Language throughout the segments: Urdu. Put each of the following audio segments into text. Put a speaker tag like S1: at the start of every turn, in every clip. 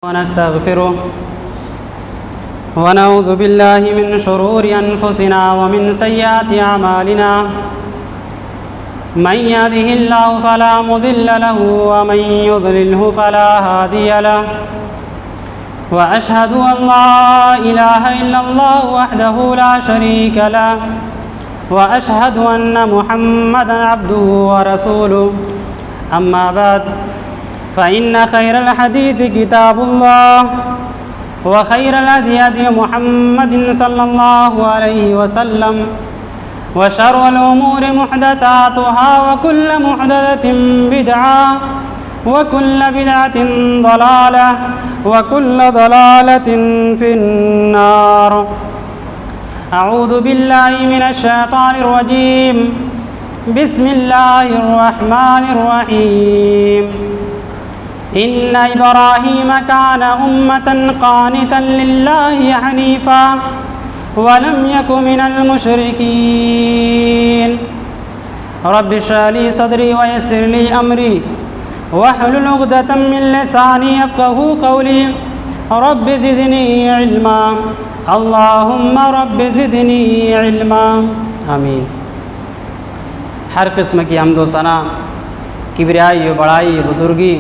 S1: ونستغفره ونعوذ بالله من شرور أنفسنا ومن سيئات أعمالنا من يهده الله فلا مضل له ومن يضلله فلا هادي له وأشهد أن لا إله إلا الله وحده لا شريك له وأشهد أن محمدًا عبده ورسوله أما بعد فإن خير الحديث كتاب الله وخير الهدي هدي محمد صلى الله عليه وسلم وشر الأمور محدثاتها وكل محدثة بدعة وكل بدعة ضلالة وكل ضلالة في النار. أعوذ بالله من الشيطان الرجيم. بسم الله الرحمن الرحيم. إن إبراهيم كان أمة قانتا لله حنيفا ولم يك من المشركين. رب اشرح لي صدري ويسر لي أمري واحلل عقدة من لساني يفقهوا قولي. رب زدني علما. اللهم رب زدنی علما. آمین. ہر قسم کی حمد و ثنا، کبریائی و بڑائی بزرگی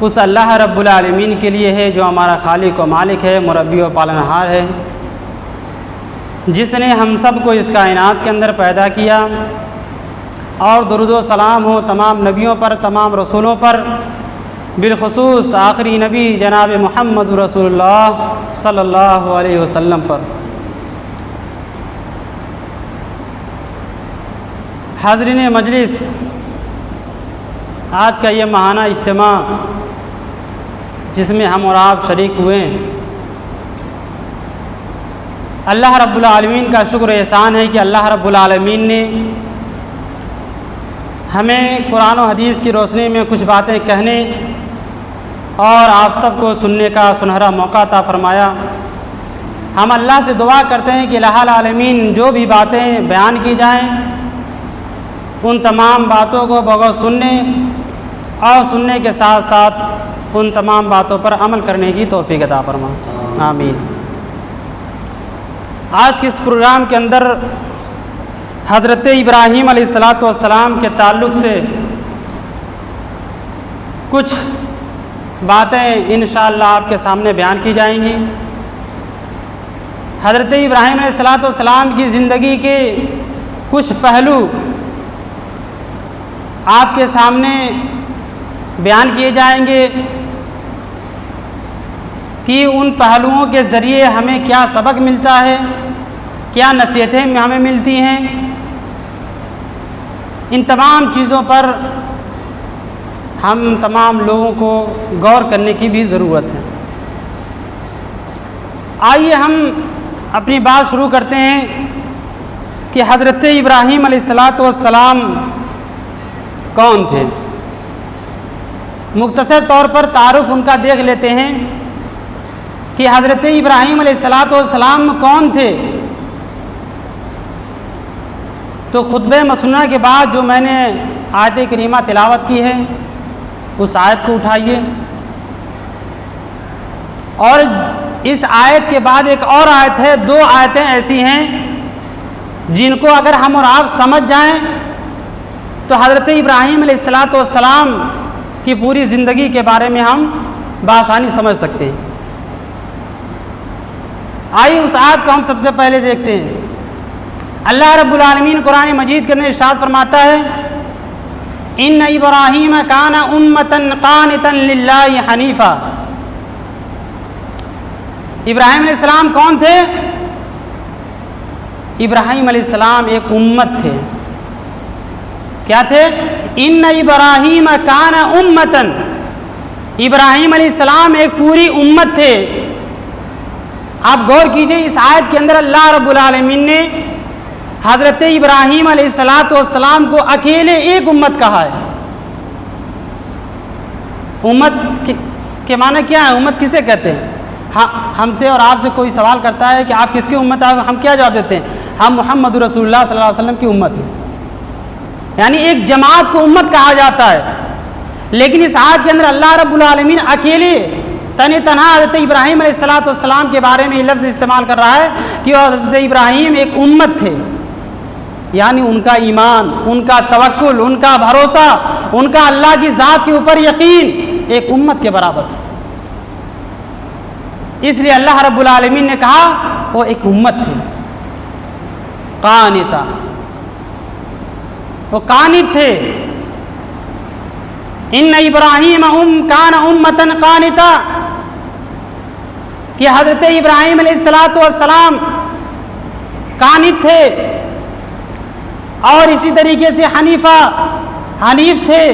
S1: اس اللہ رب العالمین کے لیے ہے جو ہمارا خالق و مالک ہے، مربی و پالنہار ہے، جس نے ہم سب کو اس کائنات کے اندر پیدا کیا. اور درود و سلام ہو تمام نبیوں پر، تمام رسولوں پر، بالخصوص آخری نبی جناب محمد رسول اللہ صلی اللہ علیہ وسلم پر. حاضرین مجلس، آج کا یہ ماہانہ اجتماع جس میں ہم اور آپ شریک ہوئے ہیں، اللہ رب العالمین کا شکر احسان ہے کہ اللہ رب العالمین نے ہمیں قرآن و حدیث کی روشنی میں کچھ باتیں کہنے اور آپ سب کو سننے کا سنہرا موقع عطا فرمایا. ہم اللہ سے دعا کرتے ہیں کہ الہ العالمین جو بھی باتیں بیان کی جائیں ان تمام باتوں کو بغور سننے اور سننے کے ساتھ ساتھ ان تمام باتوں پر عمل کرنے کی توفیق عطا فرما. آمین. آج کے اس پروگرام کے اندر حضرت ابراہیم علیہ السلام کے تعلق سے کچھ باتیں انشاءاللہ آپ کے سامنے بیان کی جائیں گی. حضرت ابراہیم علیہ السلام کی زندگی کے کچھ پہلو آپ کے سامنے بیان کیے جائیں گے کہ ان پہلوؤں کے ذریعے ہمیں کیا سبق ملتا ہے، کیا نصیحتیں ہمیں ملتی ہیں. ان تمام چیزوں پر ہم تمام لوگوں کو غور کرنے کی بھی ضرورت ہے. آئیے ہم اپنی بات شروع کرتے ہیں کہ حضرت ابراہیم علیہ السلام کون تھے. مختصر طور پر تعارف ان کا دیکھ لیتے ہیں کہ حضرت ابراہیم علیہ السلام کون تھے. تو خطبہ مسنونہ کے بعد جو میں نے آیت کریمہ تلاوت کی ہے اس آیت کو اٹھائیے، اور اس آیت کے بعد ایک اور آیت ہے، دو آیتیں ایسی ہیں جن کو اگر ہم اور آپ سمجھ جائیں تو حضرت ابراہیم علیہ السلام کی پوری زندگی کے بارے میں ہم بآسانی سمجھ سکتے ہیں. آئیے اس آیت کو ہم سب سے پہلے دیکھتے ہیں. اللہ رب العالمین قرآن مجید کے اندر ارشاد فرماتا ہے ان ابراہیم کان امۃ قانتا للہ حنیفا. ابراہیم علیہ السلام کون تھے؟ ابراہیم علیہ السلام ایک امت تھے. کیا تھے؟ ان ابراہیم کان امۃ. ابراہیم علیہ السلام ایک پوری امت تھے. آپ غور کیجئے، اس آیت کے اندر اللہ رب العالمین نے حضرت ابراہیم علیہ السلام کو اکیلے ایک امت کہا ہے. امت کے معنی کیا ہے؟ امت کسے کہتے ہیں؟ ہم سے اور آپ سے کوئی سوال کرتا ہے کہ آپ کس کی امت ہیں، ہم کیا جواب دیتے ہیں؟ ہم محمد رسول اللہ صلی اللہ علیہ وسلم کی امت ہیں. یعنی ایک جماعت کو امت کہا جاتا ہے. لیکن اس آیت کے اندر اللہ رب العالمین اکیلے تنہا حضرت ابراہیم علیہ السلام کے بارے میں یہ لفظ استعمال کر رہا ہے کہ حضرت ابراہیم ایک امت تھے، یعنی ان کا ایمان، ان کا توکل، ان کا بھروسہ، ان کا اللہ کی ذات کے اوپر یقین ایک امت کے برابر تھا۔ اس لیے اللہ رب العالمین نے کہا وہ ایک امت تھے، قانتا، وہ قانت تھے۔ ان ابراہیم کان امتن قانتا، کہ حضرت ابراہیم علیہ السلام قانت تھے، اور اسی طریقے سے حنیف تھے،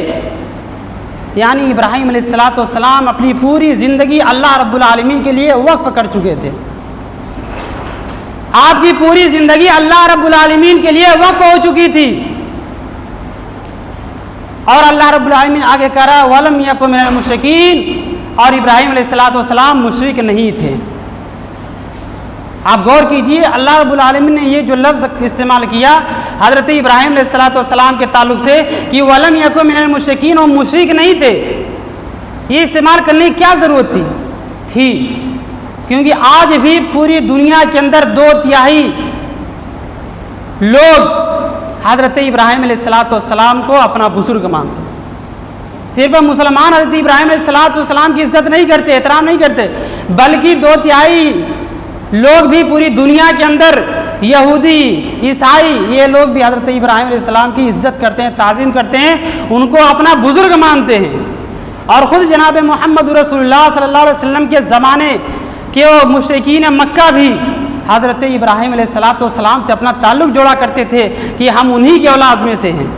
S1: یعنی ابراہیم علیہ السلام اپنی پوری زندگی اللہ رب العالمین کے لیے وقف کر چکے تھے۔ آپ کی پوری زندگی اللہ رب العالمین کے لیے وقف ہو چکی تھی، اور اللہ رب العالمین آگے کہہ رہا ہے وَلَمْ يَكُنْ مِنَ الْمُشْرِكِينَ، اور ابراہیم علیہ السلام مشرک نہیں تھے۔ آپ غور کیجئے، اللہ رب العالمین نے یہ جو لفظ استعمال کیا حضرت ابراہیم علیہ السلام کے تعلق سے کہ وَلَمْ يَكُنْ مِنَ الْمُشْرِكِينَ، وہ مشرک نہیں تھے، یہ استعمال کرنے کی کیا ضرورت تھی؟ کیونکہ آج بھی پوری دنیا کے اندر 2/3 لوگ حضرت ابراہیم علیہ السلام کو اپنا بزرگ مانتے ہیں۔ صرف مسلمان حضرت ابراہیم علیہ السلام کی عزت نہیں کرتے، احترام نہیں کرتے، بلکہ 2/3 لوگ بھی پوری دنیا کے اندر، یہودی، عیسائی، یہ لوگ بھی حضرت ابراہیم علیہ السلام کی عزت کرتے ہیں، تعظیم کرتے ہیں، ان کو اپنا بزرگ مانتے ہیں۔ اور خود جناب محمد رسول اللہ صلی اللہ علیہ وسلم کے زمانے کے مشرکین مکہ بھی حضرت ابراہیم علیہ السلام سے اپنا تعلق جوڑا کرتے تھے کہ ہم انہی کے اولاد میں سے ہیں،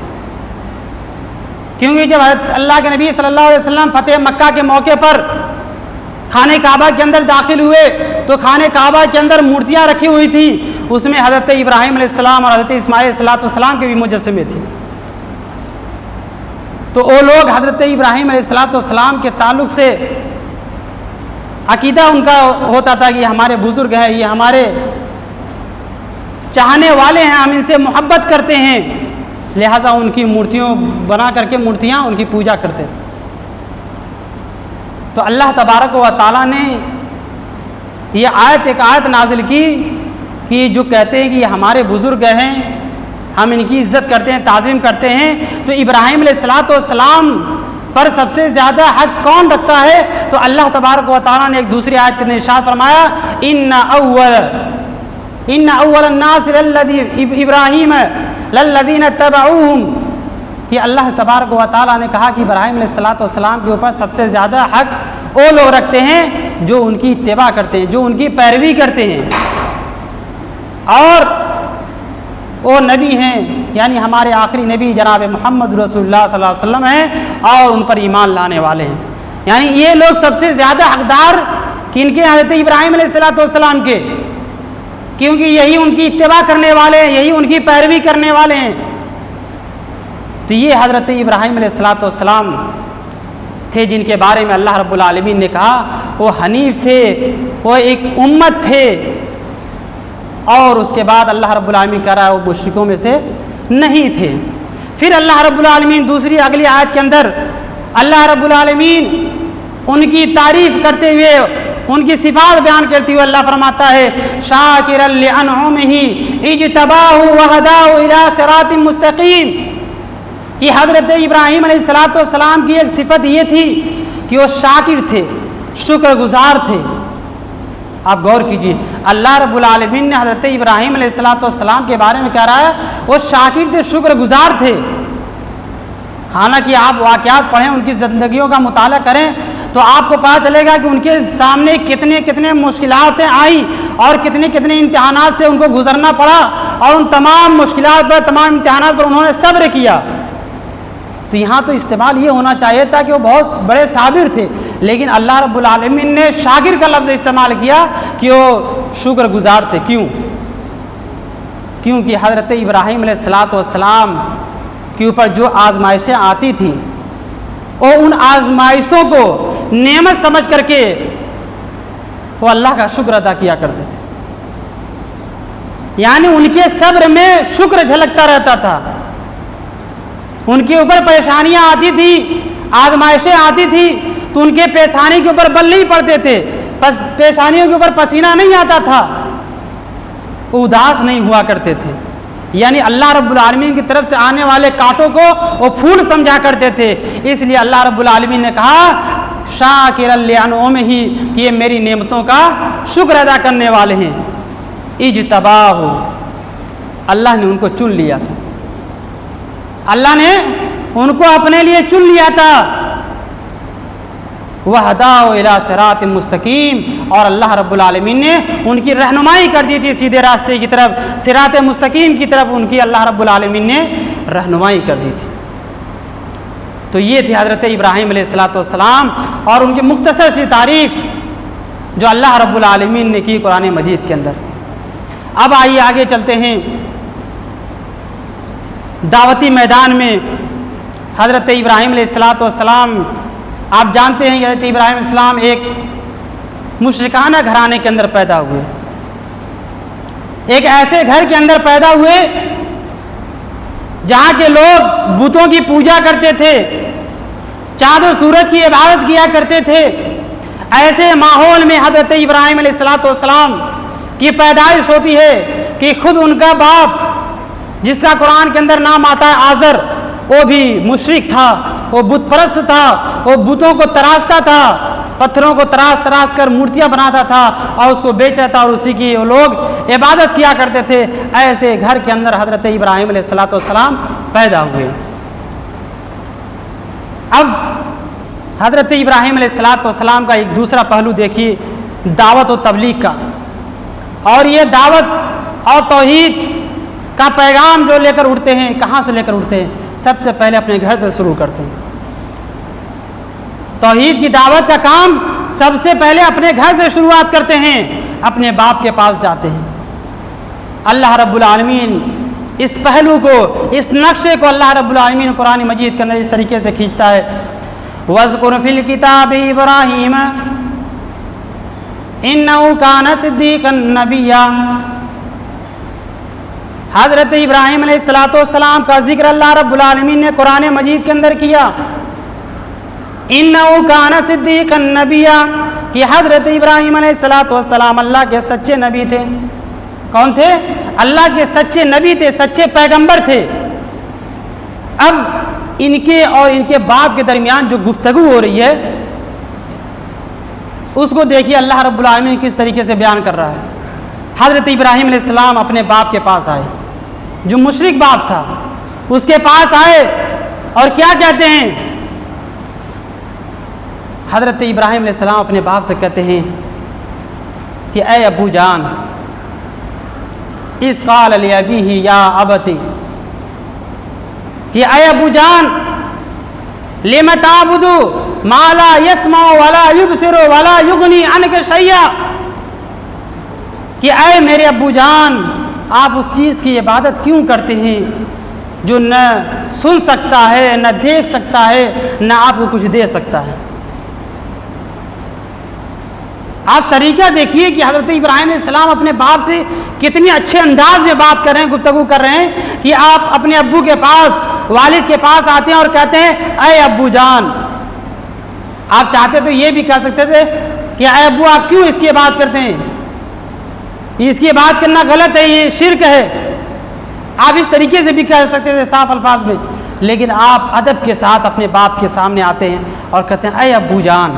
S1: کیونکہ جب اللہ کے نبی صلی اللہ علیہ وسلم فتح مکہ کے موقع پر خانہ کعبہ کے اندر داخل ہوئے تو خانہ کعبہ کے اندر مورتیاں رکھی ہوئی تھی، اس میں حضرت ابراہیم علیہ السلام اور حضرت اسماعیل علیہ السلام کے بھی مجسمے تھے۔ تو وہ لوگ حضرت ابراہیم علیہ السلام کے تعلق سے عقیدہ ان کا ہوتا تھا کہ یہ ہمارے بزرگ ہیں، یہ ہمارے چاہنے والے ہیں، ہم ان سے محبت کرتے ہیں، لہٰذا ان کی مورتیوں بنا کر کے مورتیاں ان کی پوجا کرتے تھے۔ تو اللہ تبارک و تعالیٰ نے یہ ایک آیت نازل کی کہ جو کہتے ہیں کہ یہ ہمارے بزرگ ہیں، ہم ان کی عزت کرتے ہیں، تعظیم کرتے ہیں، تو ابراہیم علیہ السلام پر سب سے زیادہ حق کون رکھتا ہے؟ تو اللہ تبارک و تعالیٰ نے ایک دوسری آیت کے اندر ارشاد فرمایا ان اول الناس ابراہیم للذین اتبعوہم، کہ اللہ تبارک و تعالیٰ نے کہا کہ ابراہیم علیہ السلام کے اوپر سب سے زیادہ حق وہ لوگ رکھتے ہیں جو ان کی اتباع کرتے ہیں، جو ان کی پیروی کرتے ہیں، اور وہ نبی ہیں، یعنی ہمارے آخری نبی جناب محمد رسول اللہ صلی اللہ علیہ وسلم ہیں، اور ان پر ایمان لانے والے ہیں۔ یعنی یہ لوگ سب سے زیادہ حقدار کن کے؟ حضرت ابراہیم علیہ السلام کے، کیونکہ یہی ان کی اتباع کرنے والے ہیں، یہی ان کی پیروی کرنے والے ہیں۔ تو یہ حضرت ابراہیم علیہ السلام تھے جن کے بارے میں اللہ رب العالمین نے کہا وہ حنیف تھے، وہ ایک امت تھے، اور اس کے بعد اللہ رب العالمین کہہ رہا ہے وہ مشرکوں میں سے نہیں تھے۔ پھر اللہ رب العالمین دوسری اگلی آیت کے اندر اللہ رب العالمین ان کی تعریف کرتے ہوئے، ان کی صفات بیان کرتے ہوئے اللہ فرماتا ہے شاکرا لانعمہ اجتباہ وہداہ الی صراط مستقیم، کہ حضرت ابراہیم علیہ السلام کی ایک صفت یہ تھی کہ وہ شاکر تھے، شکر گزار تھے۔ آپ غور کیجئے، اللہ رب العالمین نے حضرت ابراہیم علیہ السلام کے بارے میں کہہ رہا ہے وہ شاکر تھے، شکر گزار تھے۔ حالانکہ آپ واقعات پڑھیں، ان کی زندگیوں کا مطالعہ کریں تو آپ کو پتہ چلے گا کہ ان کے سامنے کتنے مشکلات آئیں اور کتنے امتحانات سے ان کو گزرنا پڑا، اور ان تمام مشکلات پر، تمام امتحانات پر انہوں نے صبر کیا۔ تو یہاں تو استعمال یہ ہونا چاہیے تھا کہ وہ بہت بڑے صابر تھے، لیکن اللہ رب العالمین نے شاکر کا لفظ استعمال کیا کہ وہ شکر گزار تھے۔ کیونکہ حضرت ابراہیم علیہ السلام کے اوپر جو آزمائشیں آتی تھیں وہ ان آزمائشوں کو نعمت سمجھ کر کے وہ اللہ کا شکر ادا کیا کرتے تھے، یعنی ان کے صبر میں شکر جھلکتا رہتا تھا۔ ان کے اوپر پریشانیاں آتی تھی، آزمائشیں آتی تھی تو ان کے پیشانی کے اوپر بل نہیں پڑتے تھے، بس پیشانیوں کے اوپر پسینہ نہیں آتا تھا، اداس نہیں ہوا کرتے تھے، یعنی اللہ رب العالمین کی طرف سے آنے والے کانٹوں کو وہ پھول سمجھا کرتے تھے۔ اس لیے اللہ رب العالمین نے کہا شاکرا لانعمہ، کہ یہ میری نعمتوں کا شکر ادا کرنے والے ہیں۔ اجتباہ، اللہ نے ان کو چن لیا تھا، اللہ نے ان کو اپنے لیے چن لیا تھا۔ وَہَدَاهُ إِلَىٰ صِرَاطٍ مُسْتَقِيمٍ، اور اللہ رب العالمین نے ان کی رہنمائی کر دی تھی سیدھے راستے کی طرف، صراط مستقیم کی طرف ان کی اللہ رب العالمین نے رہنمائی کر دی تھی۔ تو یہ تھی حضرت ابراہیم علیہ السلام اور ان کی مختصر سی تعریف جو اللہ رب العالمین نے کی قرآن مجید کے اندر۔ اب آئیے آگے چلتے ہیں، دعوتی میدان میں حضرت ابراہیم علیہ السلام، آپ جانتے ہیں کہ حضرت ابراہیم علیہ السلام ایک مشرکانہ گھرانے کے اندر پیدا ہوئے، ایک ایسے گھر کے اندر پیدا ہوئے جہاں کے لوگ بتوں کی پوجا کرتے تھے، چاند و سورج کی عبادت کیا کرتے تھے۔ ایسے ماحول میں حضرت ابراہیم علیہ السلام کی پیدائش ہوتی ہے کہ خود ان کا باپ، جس کا قرآن کے اندر نام آتا ہے آزر، وہ بھی مشرک تھا، وہ بت پرست تھا، وہ بتوں کو تراشتا تھا، پتھروں کو تراش کر مورتیاں بناتا تھا اور اس کو بیچتا تھا، اور اسی کی وہ لوگ عبادت کیا کرتے تھے۔ ایسے گھر کے اندر حضرت ابراہیم علیہ السلام پیدا ہوئے۔ اب حضرت ابراہیم علیہ السلام کا ایک دوسرا پہلو دیکھیے، دعوت و تبلیغ کا، اور یہ دعوت اور توحید کا پیغام جو لے کر اٹھتے ہیں، کہاں سے لے کر اٹھتے ہیں؟ سب سے پہلے اپنے گھر سے شروع کرتے ہیں۔ توحید کی دعوت کا کام سب سے پہلے اپنے گھر سے شروعات کرتے ہیں، اپنے باپ کے پاس جاتے ہیں۔ اللہ رب العالمین اس پہلو کو، اس نقشے کو اللہ رب العالمین قرآن مجید کے اندر اس طریقے سے کھینچتا ہے، وَاذْكُرْ فِي الْكِتَابِ إِبْرَاهِيمَ إِنَّهُ كَانَ صِدِّيقًا نَبِيًّا۔ حضرت ابراہیم علیہ السلام کا ذکر اللہ رب العالمین نے قرآن مجید کے اندر کیا، اِنَّهُ كَانَ صِدِّيقًا نَبِيًّا، کہ حضرت ابراہیم علیہ السلام اللہ کے سچے نبی تھے۔ کون تھے؟ اللہ کے سچے نبی تھے، سچے پیغمبر تھے۔ اب ان کے اور ان کے باپ کے درمیان جو گفتگو ہو رہی ہے اس کو دیکھیے اللہ رب العالمین کس طریقے سے بیان کر رہا ہے۔ حضرت ابراہیم علیہ السلام اپنے باپ کے پاس آئے، جو مشرک باپ تھا، اس کے پاس آئے اور کیا کہتے ہیں؟ حضرت ابراہیم علیہ السلام اپنے باپ سے کہتے ہیں کہ اے ابو جان، اذ قال لأبیہ یا ابتی، کہ اے ابو جان، لم تعبد ما لا يسمع ولا يبصر ولا يغني عنك شيئا، کہ اے میرے ابو جان، آپ اس چیز کی عبادت کیوں کرتے ہیں جو نہ سن سکتا ہے، نہ دیکھ سکتا ہے، نہ آپ کو کچھ دے سکتا ہے۔ آپ طریقہ دیکھیے کہ حضرت ابراہیم علیہ السلام اپنے باپ سے کتنے اچھے انداز میں بات کر رہے ہیں، گفتگو کر رہے ہیں، کہ آپ اپنے ابو کے پاس، والد کے پاس آتے ہیں اور کہتے ہیں اے ابو جان۔ آپ چاہتے تو یہ بھی کہہ سکتے تھے کہ اے ابو، آپ کیوں اس کی بات کرتے ہیں، اس کی بات کرنا غلط ہے، یہ شرک ہے۔ آپ اس طریقے سے بھی کہہ سکتے تھے صاف الفاظ میں، لیکن آپ ادب کے ساتھ اپنے باپ کے سامنے آتے ہیں اور کہتے ہیں اے ابو جان،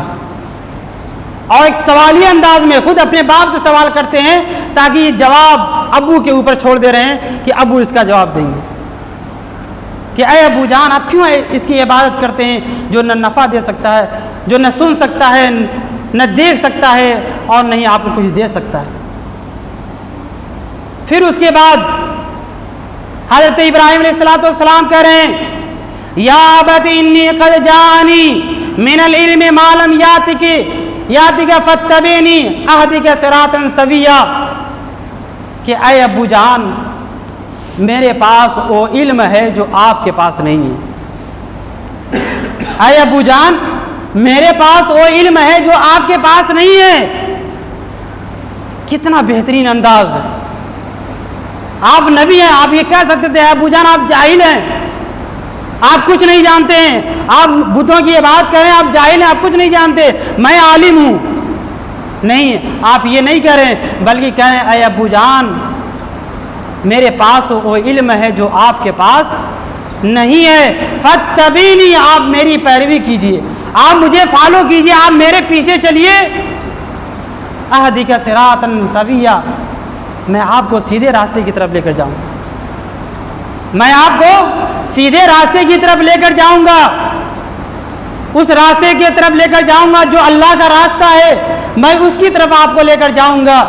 S1: اور ایک سوالی انداز میں خود اپنے باپ سے سوال کرتے ہیں تاکہ یہ جواب ابو کے اوپر چھوڑ دے رہے ہیں کہ ابو اس کا جواب دیں گے کہ اے ابو جان، آپ کیوں اس کی عبادت کرتے ہیں جو نہ نفع دے سکتا ہے، جو نہ سن سکتا ہے، نہ دیکھ سکتا ہے، اور نہ ہی آپ کو کچھ دے سکتا ہے۔ پھر اس کے بعد حضرت ابراہیم علیہ السلام کہہ رہے ہیں یا ابت انی قد جاءنی من العلم ما لم یاتک فاتبعنی اہدک صراطا سویا، کہ اے ابو جان، میرے پاس وہ علم ہے جو آپ کے پاس نہیں ہے۔ اے ابو جان، میرے پاس وہ علم ہے جو آپ کے پاس نہیں ہے۔ کتنا بہترین انداز ہے۔ آپ نبی ہیں، آپ یہ کہہ سکتے تھے اے ابو جان آپ جاہل ہیں، آپ کچھ نہیں جانتے ہیں، آپ بتوں کی عبادت کریں، آپ جاہل ہیں، آپ کچھ نہیں جانتے، میں عالم ہوں. نہیں، آپ یہ نہیں کہہ رہے، بلکہ کہہ رہے ہیں اے ابو جان میرے پاس وہ علم ہے جو آپ کے پاس نہیں ہے، فاتبینی، آپ میری پیروی کیجئے، آپ مجھے فالو کیجئے، آپ میرے پیچھے چلیے. اہدک صراطا سویا، میں آپ کو سیدھے راستے کی طرف لے کر جاؤں گا، میں آپ کو سیدھے راستے کی طرف لے کر جاؤں گا، اس راستے کی طرف لے کر جاؤں گا جو اللہ کا راستہ ہے، میں اس کی طرف آپ کو لے کر جاؤں گا.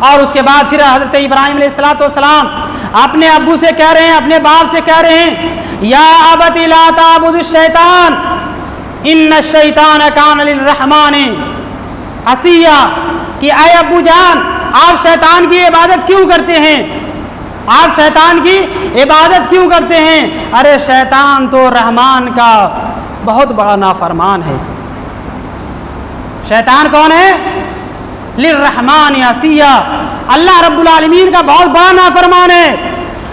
S1: اور اس کے بعد پھر حضرت ابراہیم علیہ السلام اپنے ابو سے کہہ رہے ہیں، اپنے باپ سے کہہ رہے ہیں یا ابت لا تعبد الشیطان ان الشیطان کان للرحمن عصیا، کہ اے ابو جان آپ شیطان کی عبادت کیوں کرتے ہیں، آپ شیطان کی عبادت کیوں کرتے ہیں، ارے شیطان تو رحمان کا بہت بڑا نافرمان ہے. شیطان کون ہے؟ للرحمن عصیا، اللہ رب العالمین کا بہت بڑا نافرمان ہے.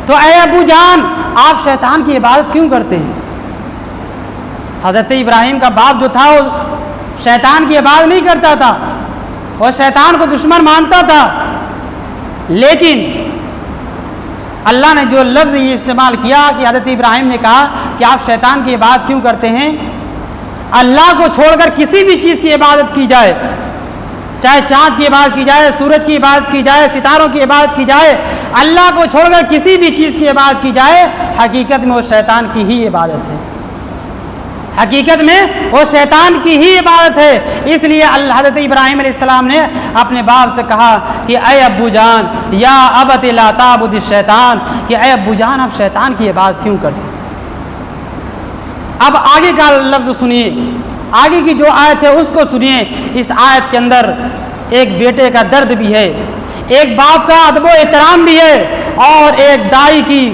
S1: تو اے ابو جان آپ شیطان کی عبادت کیوں کرتے ہیں؟ حضرت ابراہیم کا باپ جو تھا وہ شیطان کی عبادت نہیں کرتا تھا، وہ شیطان کو دشمن مانتا تھا، لیکن اللہ نے جو لفظ یہ استعمال کیا کہ حضرت ابراہیم نے کہا کہ آپ شیطان کی عبادت کیوں کرتے ہیں، اللہ کو چھوڑ کر کسی بھی چیز کی عبادت کی جائے، چاہے چاند کی عبادت کی جائے، سورج کی عبادت کی جائے، ستاروں کی عبادت کی جائے، اللہ کو چھوڑ کر کسی بھی چیز کی عبادت کی جائے، حقیقت میں وہ شیطان کی ہی عبادت ہے، حقیقت میں وہ شیطان کی ہی عبادت ہے. اس لیے حضرت ابراہیم علیہ السلام نے اپنے باپ سے کہا کہ اے ابو جان یا ابت لا تعبد الشیطان، کہ اے ابو جان آپ شیطان کی عبادت کیوں کرتے ہیں. اب آگے کا لفظ سنیے، آگے کی جو آیت ہے اس کو سنیے. اس آیت کے اندر ایک بیٹے کا درد بھی ہے، ایک باپ کا ادب و احترام بھی ہے، اور ایک دائی کی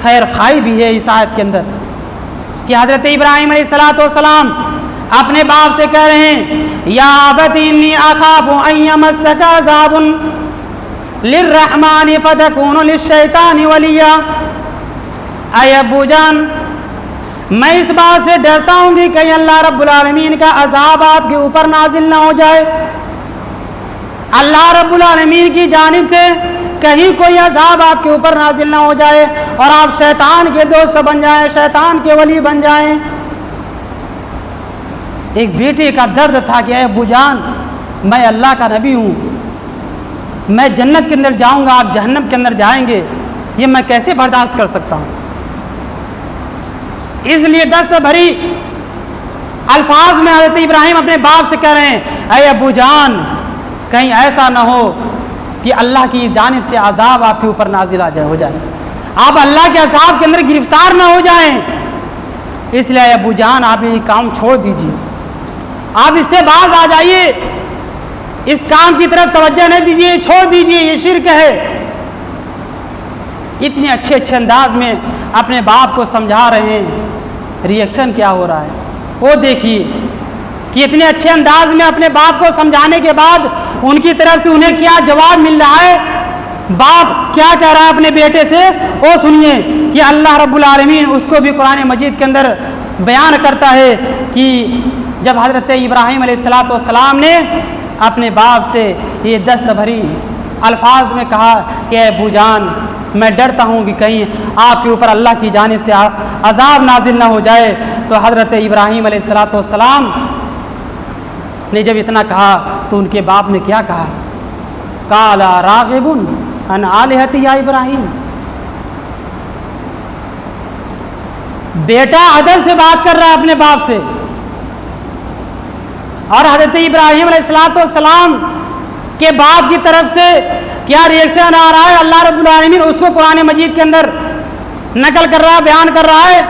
S1: خیر خواہی بھی ہے اس آیت کے اندر، کہ حضرت ابراہیم علیہ السلام اپنے باپ سے کہہ رہے ہیں یا ابت انی اخاف ان یمسک عذاب للرحمن فتکون للشیطان ولیا. اے ابو جان میں اس بات سے ڈرتا ہوں کہ کہیں اللہ رب العالمین کا عذاب آپ کے اوپر نازل نہ ہو جائے، اللہ رب العالمین کی جانب سے کہیں کوئی عذاب آپ کے اوپر نازل نہ ہو جائے اور آپ شیطان کے دوست بن جائیں، شیطان کے ولی بن جائیں. ایک بیٹے کا درد تھا کہ اے ابو جان میں اللہ کا نبی ہوں، میں جنت کے اندر جاؤں گا، آپ جہنم کے اندر جائیں گے، یہ میں کیسے برداشت کر سکتا ہوں. اس لیے دست بھری الفاظ میں حضرت ابراہیم اپنے باپ سے کہہ رہے ہیں اے ابو جان کہیں ایسا نہ ہو کہ اللہ کی جانب سے عذاب آپ کے اوپر نازل ہو جائے، آپ اللہ کے عذاب کے اندر گرفتار نہ ہو جائیں. اس لیے ابو جان آپ یہ کام چھوڑ دیجیے، آپ اس سے باز آ جائیے، اس کام کی طرف توجہ نہیں دیجیے، چھوڑ دیجیے، یہ شرک ہے. اتنے اچھے اچھے انداز میں اپنے باپ کو سمجھا رہے ہیں، ریئیکشن کیا ہو رہا ہے وہ دیکھیے کہ اتنے اچھے انداز میں اپنے باپ کو سمجھانے کے بعد ان کی طرف سے انہیں کیا جواب مل رہا ہے. باپ کیا کہہ رہا ہے اپنے بیٹے سے وہ سنیے کہ اللہ رب العالمین اس کو بھی قرآن مجید کے اندر بیان کرتا ہے کہ جب حضرت ابراہیم علیہ السلام نے اپنے باپ سے یہ دست بھری الفاظ میں کہا کہ اے ابو جان میں ڈرتا ہوں کہ کہیں آپ کے اوپر اللہ کی جانب سے عذاب نازل نہ ہو جائے، تو حضرت ابراہیم علیہ السلام نے جب اتنا کہا تو ان کے باپ نے کیا کہا، قال راغب عن آلہتی یا ابراہیم. بیٹا ادب سے بات کر رہا ہے اپنے باپ سے، اور حضرت ابراہیم علیہ السلام کے باپ کی طرف سے کیا ریئیکشن آ رہا ہے. اللہ رب العالمین اس کو قرآن مجید کے اندر نقل کر رہا ہے، بیان کر رہا ہے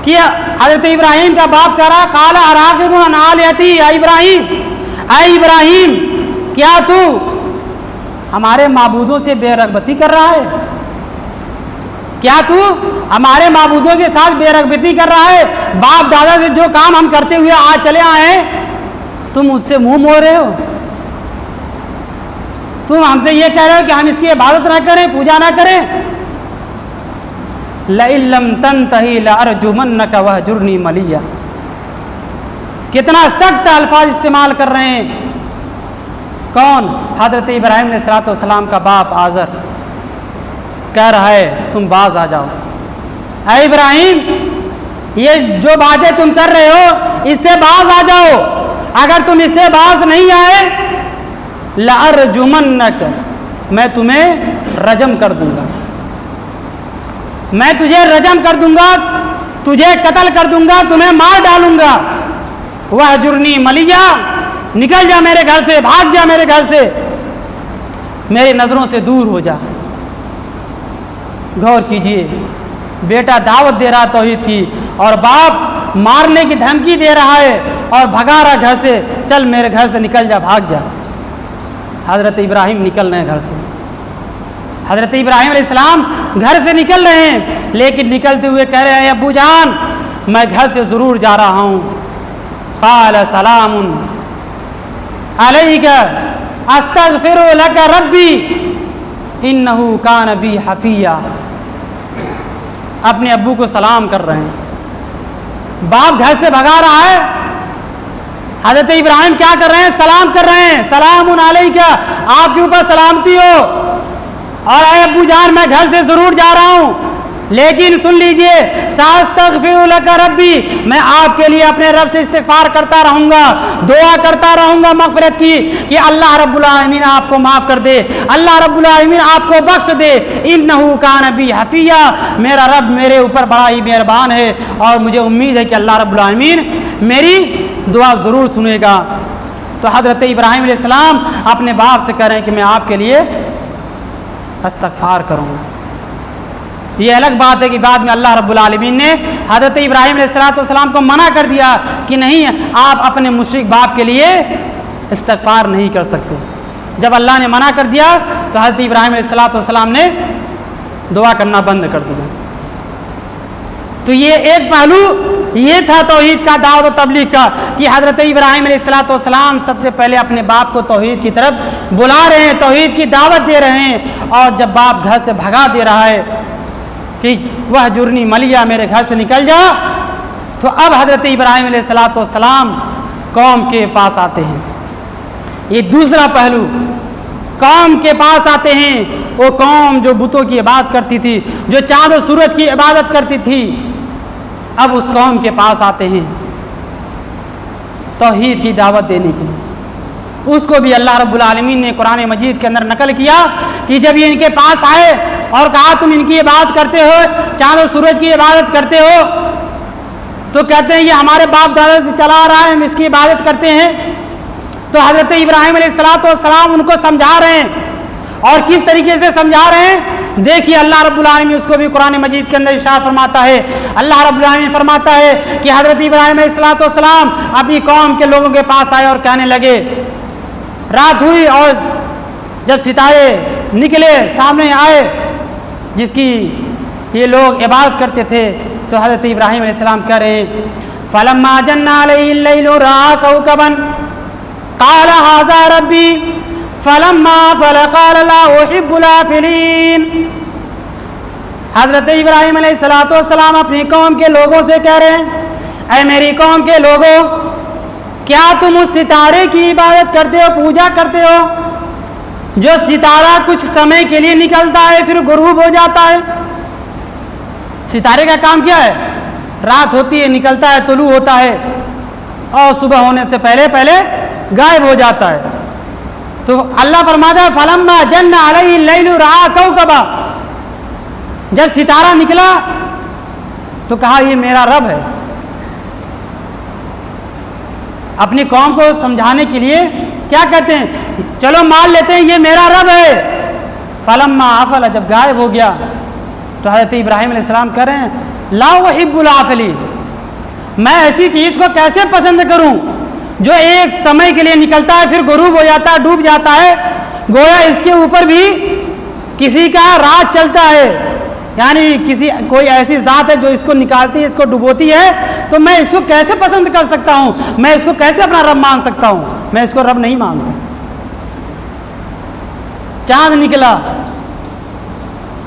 S1: کہ حضرت ابراہیم کا باپ کہہ رہا ہے قال اراغب عن آلہتی یا ابراہیم، اے ابراہیم کیا تو ہمارے معبودوں سے بے رغبتی کر رہا ہے، کیا تو ہمارے معبودوں کے ساتھ بے رغبتی کر رہا ہے. باپ دادا سے جو کام ہم کرتے ہوئے آج چلے آئے ہیں تم اس سے منہ موڑ رہے ہو، تم ہم سے یہ کہہ رہے ہو کہ ہم اس کی عبادت نہ کریں، پوجا نہ کریں. لئن لم تنتہی لأرجمنک وہجرنی ملیا. کتنا سخت الفاظ استعمال کر رہے ہیں. کون؟ حضرت ابراہیم علیہ السلام کا باپ آزر کہہ رہا ہے تم باز آ جاؤ. اے ابراہیم یہ جو باتیں تم کر رہے ہو اس سے باز آ جاؤ. اگر تم اس سے باز نہیں آئے لأرجمنک میں تمہیں رجم کر دوں گا. میں تجھے رجم کر دوں گا, تجھے قتل کر دوں گا, تمہیں مار ڈالوں گا. وہجرنی ملیا نکل جا میرے گھر سے, بھاگ جا میرے گھر سے, میری نظروں سے دور ہو جا. غور کیجئے, بیٹا دعوت دے رہا توحید کی اور باپ مارنے کی دھمکی دے رہا ہے اور بھگا رہا گھر سے, چل میرے گھر سے نکل جا, بھاگ جا. حضرت ابراہیم نکل رہے ہیں گھر سے. حضرت ابراہیم علیہ السلام گھر سے نکل رہے ہیں, لیکن نکلتے ہوئے کہہ رہے ہیں ابو جان میں گھر سے ضرور جا رہا ہوں. قال سلام علیک استغفر لک ربی انہ کان بی حفیہ. اپنے ابو کو سلام کر رہے ہیں, باپ گھر سے بھگا رہا ہے. حضرت ابراہیم کیا کر رہے ہیں؟ سلام کر رہے ہیں, سلام علیک, آپ کے اوپر سلامتی ہو, اور اے ابو جان میں گھر سے ضرور جا رہا ہوں, لیکن سن لیجئے ساستغفر لک ربی, میں آپ کے لیے اپنے رب سے استغفار کرتا رہوں گا, دعا کرتا رہوں گا مغفرت کی کہ اللہ رب العالمین آپ کو معاف کر دے, اللہ رب العالمین آپ کو بخش دے. انہ کان بی حفیہ, میرا رب میرے اوپر بڑا ہی مہربان ہے اور مجھے امید ہے کہ اللہ رب العالمین میری دعا ضرور سنے گا. تو حضرت ابراہیم علیہ السلام اپنے باپ سے کہہ رہے ہیں کہ میں آپ کے لیے استغفار کروں گا. یہ الگ بات ہے کہ بعد میں اللہ رب العالمین نے حضرت ابراہیم علیہ السلام کو منع کر دیا کہ نہیں آپ اپنے مشرک باپ کے لیے استغفار نہیں کر سکتے. جب اللہ نے منع کر دیا تو حضرت ابراہیم علیہ السلام نے دعا کرنا بند کر دیا. تو یہ ایک پہلو یہ تھا توحید کا, دعوت و تبلیغ کا, کہ حضرت ابراہیم علیہ السلام سب سے پہلے اپنے باپ کو توحید کی طرف بلا رہے ہیں, توحید کی دعوت دے رہے ہیں. اور جب باپ گھر سے بھگا دے رہا ہے کہ وہجرنی ملیا, میرے گھر سے نکل جا, تو اب حضرت ابراہیم علیہ السلام قوم کے پاس آتے ہیں. یہ دوسرا پہلو, قوم کے پاس آتے ہیں. وہ قوم جو بتوں کی عبادت کرتی تھی, جو چاند و سورج کی عبادت کرتی تھی, اب اس قوم کے پاس آتے ہیں توحید کی دعوت دینے کے لیے. اس کو بھی اللہ رب العالمین نے قرآن مجید کے اندر نقل کیا کہ جب یہ ان کے پاس آئے اور کہا تم ان کی عبادت کرتے ہو, چاند و سورج کی عبادت کرتے ہو, تو کہتے ہیں یہ ہمارے باپ دادا سے چلا آ رہا ہے, ہم اس کی عبادت کرتے ہیں. تو حضرت ابراہیم علیہ السلام ان کو سمجھا رہے ہیں, اور کس طریقے سے سمجھا رہے ہیں دیکھیے. اللہ رب العالمین اس کو بھی قرآن مجید کے اندر ارشاد فرماتا ہے. اللہ رب العالمین فرماتا ہے کہ حضرت ابراہیم علیہ السلام اپنی قوم کے لوگوں کے پاس آئے اور کہنے لگے, رات ہوئی اور جب ستارے نکلے سامنے آئے جس کی یہ لوگ عبادت کرتے تھے, تو حضرت ابراہیم علیہ السلام کہہ رہے ہیں فلما جن علیہ اللیل رأى کوكبا قال هذا ربی فلما افل قال لا احب الآفلین. حضرت ابراہیم علیہ السلام اپنی قوم کے لوگوں سے کہہ رہے ہیں, اے میری قوم کے لوگوں, کیا تم اس ستارے کی عبادت کرتے ہو, پوجا کرتے ہو, جو ستارہ کچھ سمے کے لیے نکلتا ہے پھر غروب ہو جاتا ہے؟ ستارے کا کام کیا ہے؟ رات ہوتی ہے نکلتا ہے, طلوع ہوتا ہے, اور صبح ہونے سے پہلے غائب ہو جاتا ہے. تو اللہ فرماتا ہے فلما جن علیہ اللیل رأى کوكبا, جب ستارہ نکلا تو کہا یہ میرا رب ہے. اپنی قوم کو سمجھانے کے لیے کیا کہتے ہیں, چلو مان لیتے ہیں یہ میرا رب ہے. فلما افل, جب غائب ہو گیا تو حضرت ابراہیم علیہ السلام کہہ رہے ہیں لا احب الآفلین, میں ایسی چیز کو کیسے پسند کروں جو ایک سمے کے لیے نکلتا ہے پھر غروب ہو جاتا ہے, ڈوب جاتا ہے. گویا اس کے اوپر بھی کسی کا راز چلتا ہے, یعنی کوئی ایسی ذات ہے جو اس کو نکالتی ہے, اس کو ڈبوتی ہے, تو میں اس کو کیسے پسند کر سکتا ہوں, میں اس کو کیسے اپنا رب مان سکتا ہوں, میں اس کو رب نہیں مانتا. چاند نکلا,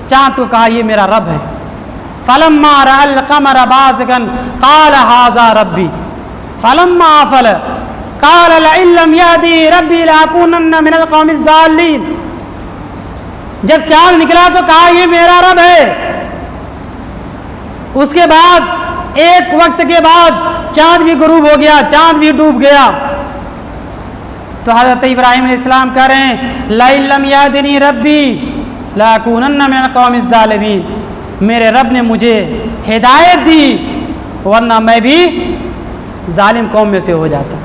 S1: چاند کو کہا یہ میرا رب ہے. فلما رأى القمر بازغا قال هذا ربي فلما أفل قال لئن لم يهدني ربي لأكونن من القوم الضالين. جب چاند نکلا تو کہا یہ میرا رب ہے. اس کے بعد ایک وقت کے بعد چاند بھی غروب ہو گیا, چاند بھی ڈوب گیا. تو حضرت ابراہیم علیہ السلام کہہ رہے ہیں لئن لم یهدنی ربی لأکونن من القوم الظالمین, میرے رب نے مجھے ہدایت دی ورنہ میں بھی ظالم قوم میں سے ہو جاتا,